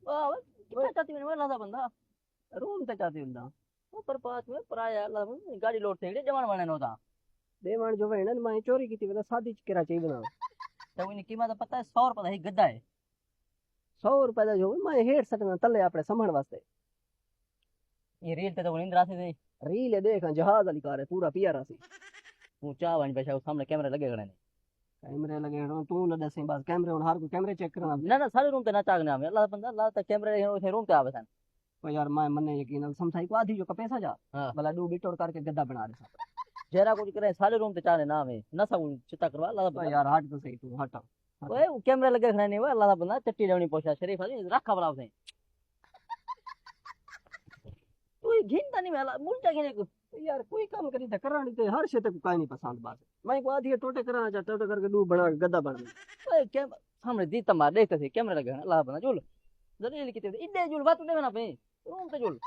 वाह क्या चाहती मैंने वाला था बंदा रूम ते चाहती बंदा ऊपर पास में पराया अल्लाह गाड़ी लोड थे जवान वाले नो था देवण जो है ना मैं चोरी की थी, मतलब शादी च करा चाहिए बना। तो इन्हें कीमत पता है 100 रुपए का ही गद्दा है 100 रुपए का जो मैं हेठ सटना तले अपने समण वास्ते। ये रेल पे तो नींद आती थी रील है देख, जहाज वाली कार है पूरा पियारा सी। ऊंचा वन पे सामने कैमरे लगे खड़े ने कैमरे लगे हैं, तू न दसी बस कैमरे हूं हर कोई कैमरे चेक करना। ना ना सारे रूम पे ना चागने हमें अल्लाह बंदा अल्लाह तक कैमरे उसे रूम पे आवे सन ओ यार मैं मन्ने यकीन है समझाई को आधी जो का पैसा जा हाँ भला डू बिटोड़ करके गद्दा बना दे सब। जरा कुछ करे सारे रूम पे चाहने ना हमें ना सब चिता करवा अल्लाह ओ बंदा यार हट तो सही, तू हट हट। ओए वो कैमरे लगे खड़े नहीं वो अल्लाह बंदा चट्टी लेवनी पोछा शरीफ आदमी रखा बड़ा उसे तू ये घिनता नहीं मैं मुल्टा घिने को यार कोई काम करी था करानी तो हर क्षेत्र को काई नहीं पसंद बात। मैं को आधी टोटे कराना चाहता टोटे करके डू बना के गद्दा बना दे। ओए कैम सामने दी तमार देखते थे कैमरे लगे खड़े अल्लाह बंदा जुल जल्दी किते इड्डे जुल बात दे ना पे रूम पे जुल